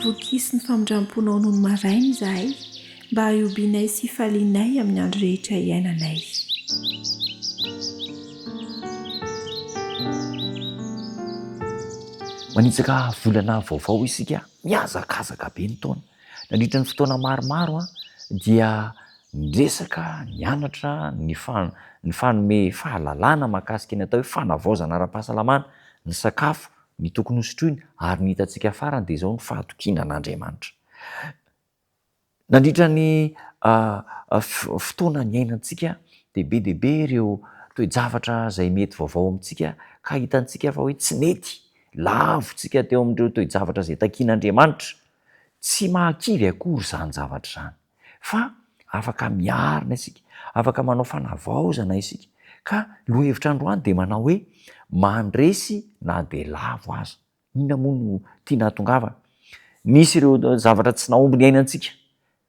bokisy ny famindram-ponao noho ny maraina izahay mba hiobianay sy falianay amin'ny andro rehetra iainanay. Manitsaka volana vaovao isika miazakazaka be ny taona. Nandritra ny fotoana maromaro dia miresaka mianatra ny fanome fahalalana mahakasika ny atao hoe fanavaozana ara-pahasalamana, ny sakafo, ny tokony hosotroina ary ny hitantsika farany dia izao ny fahatokinan'Andriamanitra. Nandritra ny fotoana ny ainantsika dia be dia be ireo toe-javatra izay mety vaovao amintsika ka hitantsika fa hoe tsy mety lavontsika teo amin'ireo toe-javatra izay takian'Andriamanitra. Tsy mahakivy akory izany zavatra izany fa afaka miarina isika, afaka manao fanavaozana isika. Ka lohahevitra androany dia manao hoe mandresy na dia lavo aza. Inona moa no tiana hatongavana? Misy ireo zavatra tsy naomby ny ainantsika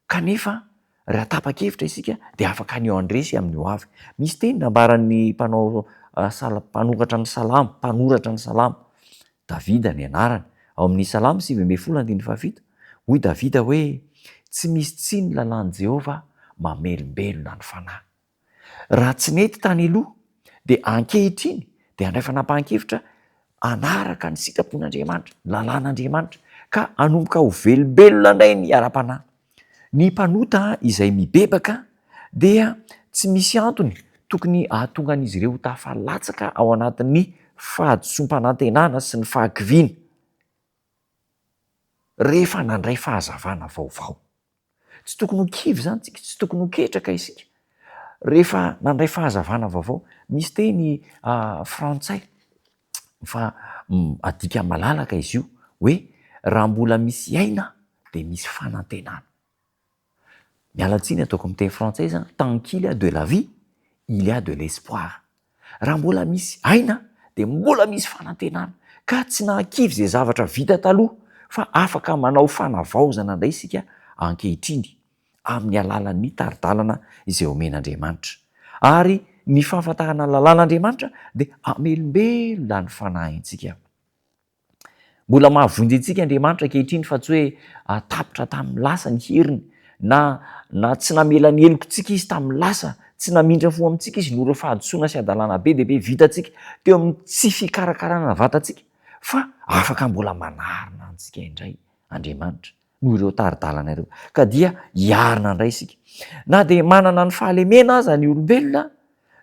kanefa raha tapa-kevitra isika dia afaka ny eo andresy amin'ny ho avy. Misy teny nambaran'ny mpanoratra ny salamo Davida ny anarany ao amin'ny salamo 7:7. Hoy Davida hoe tsy misy tsiny ny lalàn'i Jehovah, mamelombelona ny fanahy. Raha tsy nety tany aloha dia ankehitriny dia andray fanapahan-kevitra anaraka ny sitrapon'Andriamanitra, ny lalàn'Andriamanitra ka anomboka ho velombelona indray ny ara-panahy. Ny mpanota izay mibebaka dia tsy misy antony tokony ahatonga an'izy ireo tafalatsaka ao anatin'ny fahadisom-panantenana sy ny fahakiviana rehefa nandray fahazavana vaovao. Tsy tokony ho kivy izany tsika, tsy tokony ho ketraka isika rehefa nandray fahazavana vaovao. Misy teny frantsay fa adika malalaka izy io hoe raha mbola misy aina dia misy fanantenana. Mialatsiny ataoko amin'ny teny frantsay izany, tant qu'il y a de la vie, il y a de l'espoir. Raha mbola misy aina dia mbola misy fanantenana, ka tsy nahakivy izay zavatra vita taloha fa afaka manao fanavaozana indray isika ankehitriny amin'ny alalan'ny taridalana izay omen'Andriamanitra. Ary ny fahafantarana lalàn'Andriamanitra dia amelombelona ny fanahintsika. Mbola mahavonjy antsika Andriamanitra ankehitriny fa tsy hoe tapitra tamin'ny lasa ny heriny na tsy namela ny helokontsika izy tamin'ny lasa, tsy namindra fo amintsika izy noho ireo fahadisoana sy adalàna be dia be vitantsika teo amin'ny tsy fikarakarana vatantsika, fa afaka mbola manarina antsika indray Andriamanitra noho ireo taridalana ireo, ka dia hiarina indray isika. Na dia manana ny fahalemena aza ny olombelona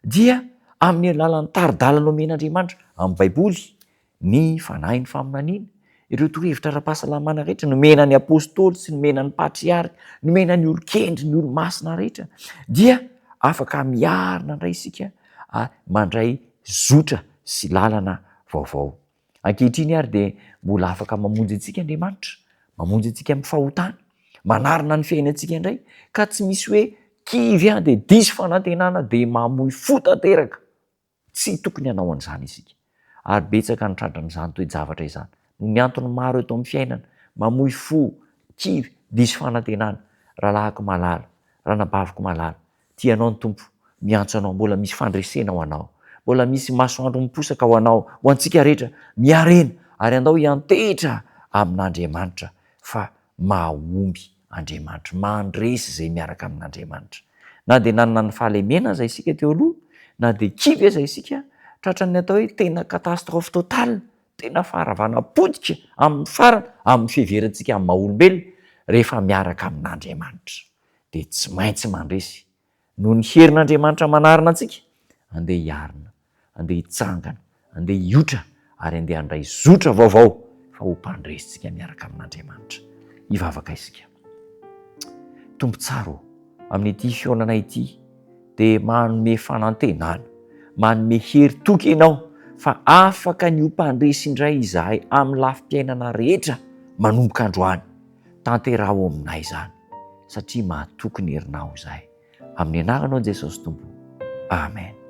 dia amin'ny alalan'ny taridalana omen'Andriamanitra amin'ny Baiboly, ny fanahy ny faminaniana, ireo torohevitra ara-pahasalamana rehetra nomena ny apôstôly sy nomena ny patriarika, nomena ny olon-kendry, ny olo-masina rehetra, dia afaka miarina indray isika mandray zotra sy lalana vaovao. Ankehitriny ary dia mbola afaka mamonjy antsika Andriamanitra, mamonjy antsika amin'ny fahotana, manarina ny fiainantsika indray, ka tsy misy hoe kivy dia diso fanantenana dia mamoy fo tanteraka. Tsy tokony hanao an'izany isika. Ary betsaka ny tratran'izany toe-javatra izany noho ny antony maro eto amin'ny fiainana: mamoy fo, kivy, diso fanantenana. Rahalahiko malala, ranabaviko malala, tianao ny Tompo, miantso anao, mbola misy fandresena ho anao, mbola misy masoandro miposaka ho anao, ho antsika rehetra. Miarena ary andao hiantehitra amin'Andriamanitra fa mahomby Andriamanitra, mandresy izay miaraka amin'Andriamanitra. Na dia nanana ny fahalemena aza isika teo aloha, na dia kivy aza isika, tratran'ny atao hoe tena catastrophe totale, tena faharavana podika amin'ny farana, amin'ny fiheverantsika amin'ny maha-olombelona, rehefa miaraka amin'Andriamanitra dia tsy maintsy mandresy. Noho ny herin'Andriamanitra manarina antsika, andeha hiarina, andeha hitsangana, andeha hiotra ary andeha handray zotra vaovao fa ho mpandresitsika miaraka amin'Andriamanitra. Hivavaka isika. Tompo tsara amin'ity fiaonana ity dia manome fanantenana, manome hery toky ianao fa afaka ny ho mpandresy indray izahay amin'ny lafim-piainana rehetra manomboka androany. Tanteraha ao aminay izany satria mahatoky ny herinao izahay. Amin'ny anaranao Jesosy Tompo. Amen.